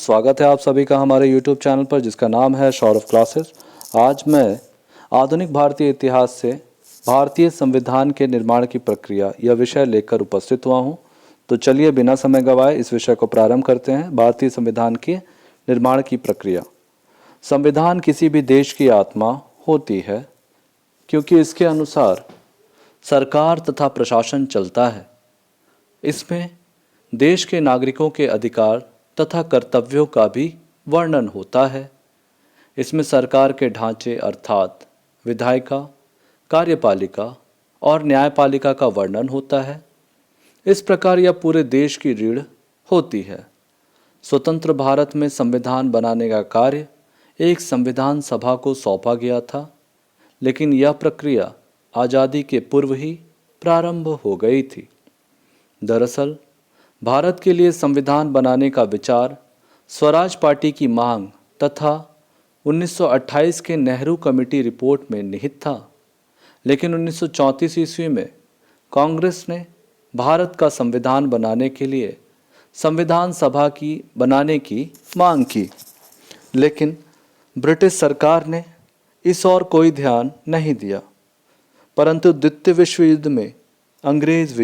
स्वागत है आप सभी का हमारे YouTube चैनल पर जिसका नाम है सौरभ क्लासेस। आज मैं आधुनिक भारतीय इतिहास से भारतीय संविधान के निर्माण की प्रक्रिया यह विषय लेकर उपस्थित हुआ हूं। तो चलिए बिना समय गंवाए इस विषय को प्रारंभ करते हैं। भारतीय संविधान के निर्माण की प्रक्रिया। संविधान किसी भी देश की आत्मा होती है क्योंकि इसके अनुसार सरकार तथा प्रशासन चलता है। इसमें देश के नागरिकों के अधिकार तथा कर्तव्यों का भी वर्णन होता है। इसमें सरकार के ढांचे अर्थात विधायिका, कार्यपालिका और न्यायपालिका का वर्णन होता है। इस प्रकार यह पूरे देश की रीढ़ होती है। स्वतंत्र भारत में संविधान बनाने का कार्य एक संविधान सभा को सौंपा गया था, लेकिन यह प्रक्रिया आज़ादी के पूर्व ही प्रारंभ हो गई थी। दरअसल भारत के लिए संविधान बनाने का विचार स्वराज पार्टी की मांग तथा 1928 के नेहरू कमेटी रिपोर्ट में निहित था, लेकिन 1934 ईस्वी में कांग्रेस ने भारत का संविधान बनाने के लिए संविधान सभा की बनाने की मांग की, लेकिन ब्रिटिश सरकार ने इस ओर कोई ध्यान नहीं दिया। परंतु द्वितीय विश्व युद्ध में अंग्रेज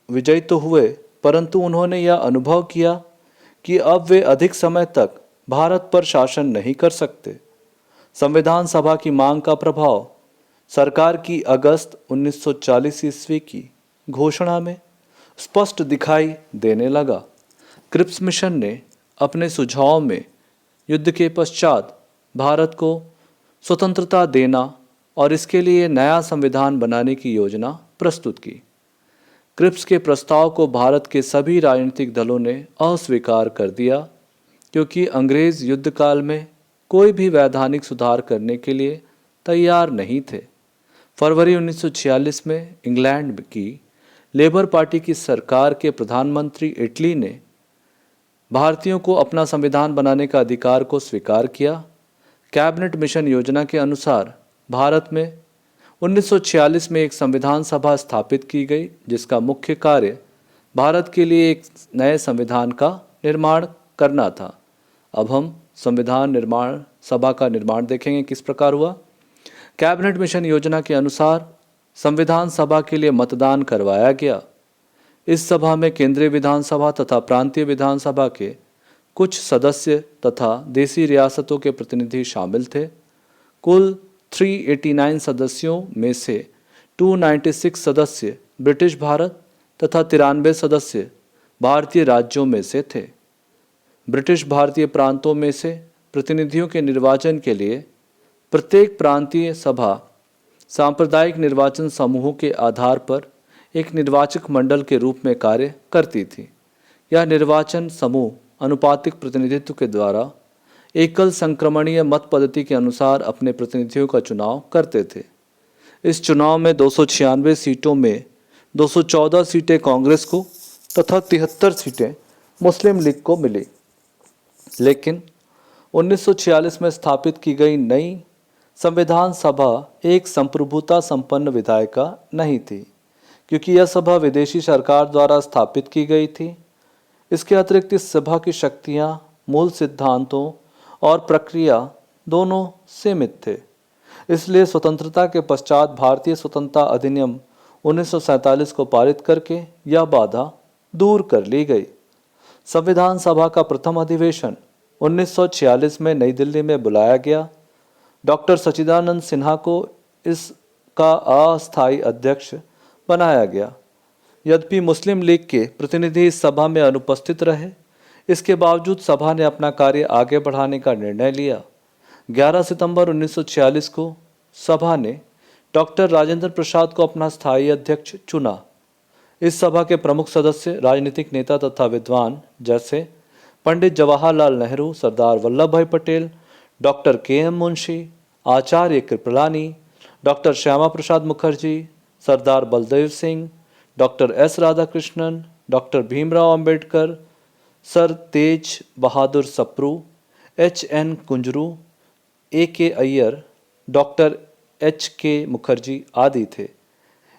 विजयी तो हुए, परंतु उन्होंने यह अनुभव किया कि अब वे अधिक समय तक भारत पर शासन नहीं कर सकते। संविधान सभा की मांग का प्रभाव सरकार की अगस्त 1940 ईस्वी की घोषणा में स्पष्ट दिखाई देने लगा। क्रिप्स मिशन ने अपने सुझाव में युद्ध के पश्चात भारत को स्वतंत्रता देना और इसके लिए नया संविधान बनाने की योजना प्रस्तुत की। क्रिप्स के प्रस्ताव को भारत के सभी राजनीतिक दलों ने अस्वीकार कर दिया, क्योंकि अंग्रेज युद्ध काल में कोई भी वैधानिक सुधार करने के लिए तैयार नहीं थे। फरवरी 1946 में इंग्लैंड की लेबर पार्टी की सरकार के प्रधानमंत्री इटली ने भारतीयों को अपना संविधान बनाने का अधिकार को स्वीकार किया। कैबिनेट मिशन योजना के अनुसार भारत में 1946 में एक संविधान सभा स्थापित की गई, जिसका मुख्य कार्य भारत के लिए एक नए संविधान का निर्माण करना था। अब हम संविधान निर्माण सभा का निर्माण देखेंगे किस प्रकार हुआ। कैबिनेट मिशन योजना के अनुसार संविधान सभा के लिए मतदान करवाया गया। इस सभा में केंद्रीय विधानसभा तथा प्रांतीय विधानसभा के कुछ सदस्य तथा देसी रियासतों के प्रतिनिधि शामिल थे। कुल 389 सदस्यों में से 296 सदस्य ब्रिटिश भारत तथा 93 सदस्य भारतीय राज्यों में से थे। ब्रिटिश भारतीय प्रांतों में से प्रतिनिधियों के निर्वाचन के लिए प्रत्येक प्रांतीय सभा सांप्रदायिक निर्वाचन समूहों के आधार पर एक निर्वाचक मंडल के रूप में कार्य करती थी। यह निर्वाचन समूह अनुपातिक प्रतिनिधित्व के द्वारा एकल संक्रमणीय मत पद्धति के अनुसार अपने प्रतिनिधियों का चुनाव करते थे। इस चुनाव में 296 सीटों में 214 सीटें कांग्रेस को तथा 73 सीटें मुस्लिम लीग को मिली। लेकिन 1946 में स्थापित की गई नई संविधान सभा एक संप्रभुता संपन्न विधायिका नहीं थी, क्योंकि यह सभा विदेशी सरकार द्वारा स्थापित की गई थी। इसके अतिरिक्त इस सभा की शक्तियां मूल सिद्धांतों और प्रक्रिया दोनों सीमित थे। इसलिए स्वतंत्रता के पश्चात भारतीय स्वतंत्रता अधिनियम 1947 को पारित करके यह बाधा दूर कर ली गई। संविधान सभा का प्रथम अधिवेशन 1946 में नई दिल्ली में बुलाया गया। डॉक्टर सच्चिदानंद सिन्हा को इसका अस्थायी अध्यक्ष बनाया गया। यद्यपि मुस्लिम लीग के प्रतिनिधि इस सभा में अनुपस्थित रहे, इसके बावजूद सभा ने अपना कार्य आगे बढ़ाने का निर्णय लिया। 11 सितंबर 1946 को सभा ने डॉक्टर राजेंद्र प्रसाद को अपना स्थायी अध्यक्ष चुना। इस सभा के प्रमुख सदस्य राजनीतिक नेता तथा विद्वान जैसे Pandit Jawaharlal Nehru, Sardar Vallabh Bhai Patel, doctor K M. Munshi, Acharya Kripalani, doctor Shyama Prasad Mukherjee, Sardar Baldev Singh, doctor S. Radhakrishnan, doctor Bhimrao Ambedkar, sir Tej Bahadur Sapru, H.N. Kunzru, A.K. Ayyar, doctor H.K. Mukherjee आदि थे।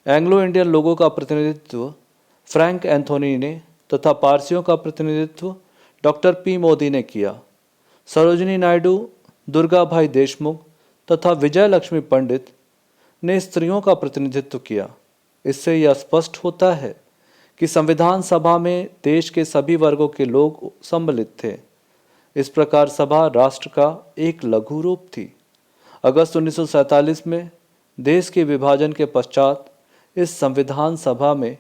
एंग्लो इंडियन लोगों का प्रतिनिधित्व फ्रैंक एंथोनी ने तथा पारसियों का प्रतिनिधित्व डॉक्टर पी मोदी ने किया। सरोजिनी नायडू, दुर्गा भाई देशमुख तथा विजय लक्ष्मी पंडित ने स्त्रियों का प्रतिनिधित्व किया। इससे यह स्पष्ट होता है कि संविधान सभा में देश के सभी वर्गों के लोग सम्मिलित थे। इस प्रकार सभा राष्ट्र का एक लघु रूप थी। अगस्त 1947 में देश के विभाजन के पश्चात इस संविधान सभा में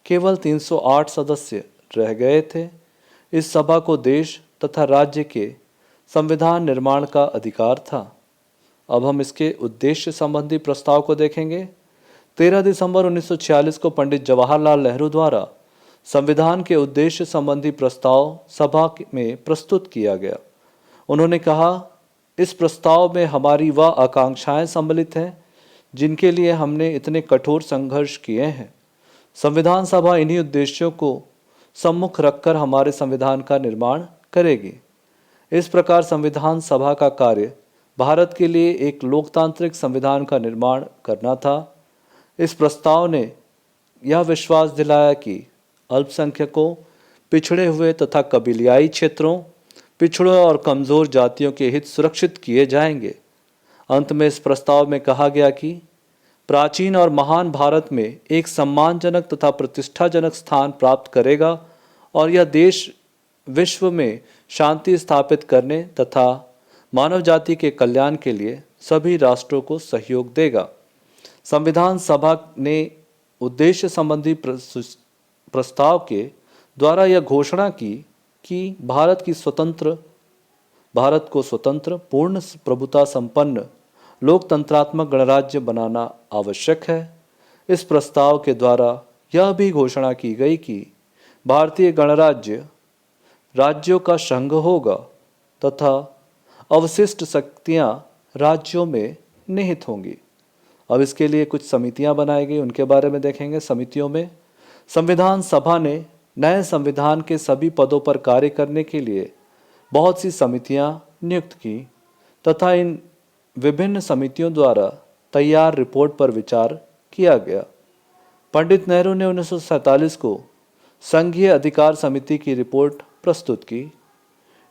केवल 308 सदस्य रह गए थे। इस सभा को देश तथा राज्य के संविधान निर्माण का अधिकार था। अब हम इसके उद्देश्य संबंधी प्रस्ताव को देखेंगे। 13 दिसंबर 1946 को पंडित जवाहरलाल नेहरू द्वारा संविधान के उद्देश्य संबंधी प्रस्ताव सभा में प्रस्तुत किया गया। उन्होंने कहा, इस प्रस्ताव में हमारी वह आकांक्षाएं सम्मिलित हैं जिनके लिए हमने इतने कठोर संघर्ष किए हैं। संविधान सभा इन्हीं उद्देश्यों को सम्मुख रखकर हमारे संविधान का निर्माण करेगी। इस प्रकार संविधान सभा का कार्य भारत के लिए एक लोकतांत्रिक संविधान का निर्माण करना था। इस प्रस्ताव ने यह विश्वास दिलाया कि अल्पसंख्यकों, पिछड़े हुए तथा कबीलियाई क्षेत्रों, पिछड़ों और कमजोर जातियों के हित सुरक्षित किए जाएंगे। अंत में इस प्रस्ताव में कहा गया कि प्राचीन और महान भारत में एक सम्मानजनक तथा प्रतिष्ठाजनक स्थान प्राप्त करेगा और यह देश विश्व में शांति स्थापित करने तथा मानव जाति के कल्याण के लिए सभी राष्ट्रों को सहयोग देगा। संविधान सभा ने उद्देश्य संबंधी प्रस्ताव के द्वारा यह घोषणा की कि भारत को स्वतंत्र, पूर्ण प्रभुता संपन्न लोकतंत्रात्मक गणराज्य बनाना आवश्यक है। इस प्रस्ताव के द्वारा यह भी घोषणा की गई कि भारतीय गणराज्य राज्यों का संघ होगा तथा अवशिष्ट शक्तियां राज्यों में निहित होंगी। अब इसके लिए कुछ समितियां बनाई गई, उनके बारे में देखेंगे। समितियों में संविधान सभा ने नए संविधान के सभी पदों पर कार्य करने के लिए बहुत सी समितियां नियुक्त की तथा इन विभिन्न समितियों द्वारा तैयार रिपोर्ट पर विचार किया गया। पंडित नेहरू ने 1947 को संघीय अधिकार समिति की रिपोर्ट प्रस्तुत की।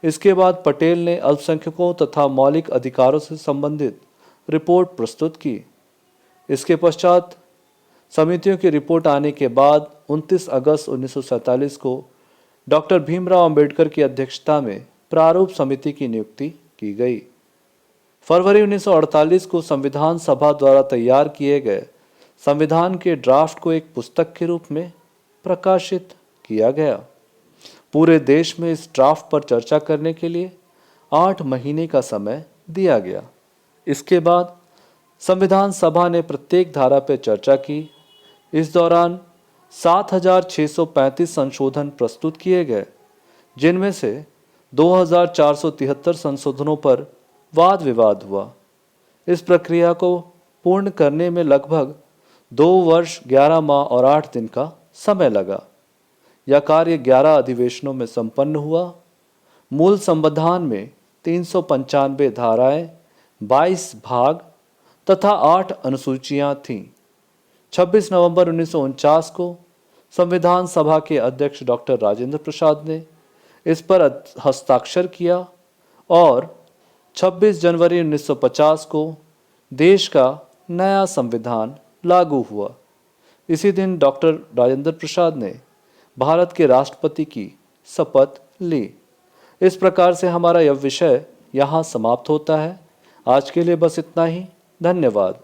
इसके बाद पटेल ने अल्पसंख्यकों तथा मौलिक अधिकारों से संबंधित रिपोर्ट प्रस्तुत की। इसके पश्चात समितियों की रिपोर्ट आने के बाद 29 अगस्त 1947 को डॉक्टर भीमराव अंबेडकर की अध्यक्षता में प्रारूप समिति की नियुक्ति की गई। फरवरी 1948 को संविधान सभा द्वारा तैयार किए गए संविधान के ड्राफ्ट को एक पुस्तक के रूप में प्रकाशित किया गया। पूरे देश में इस ड्राफ्ट पर चर्चा करने के लिए 8 महीने का समय दिया गया। इसके बाद संविधान सभा ने प्रत्येक धारा पर चर्चा की। इस दौरान 7,635 संशोधन प्रस्तुत किए गए, जिनमें से 2,473 संशोधनों पर वाद विवाद हुआ। इस प्रक्रिया को पूर्ण करने में लगभग 2 वर्ष 11 माह और 8 दिन का समय लगा। यह कार्य 11 अधिवेशनों में संपन्न हुआ। मूल संविधान में 395 धाराएं, 22 भाग तथा 8 अनुसूचियां थीं। 26 नवंबर 1949 को संविधान सभा के अध्यक्ष डॉक्टर राजेंद्र प्रसाद ने इस पर हस्ताक्षर किया और 26 जनवरी 1950 को देश का नया संविधान लागू हुआ। इसी दिन डॉक्टर राजेंद्र प्रसाद ने भारत के राष्ट्रपति की शपथ ली। इस प्रकार से हमारा यह विषय यहाँ समाप्त होता है। आज के लिए बस इतना ही। धन्यवाद।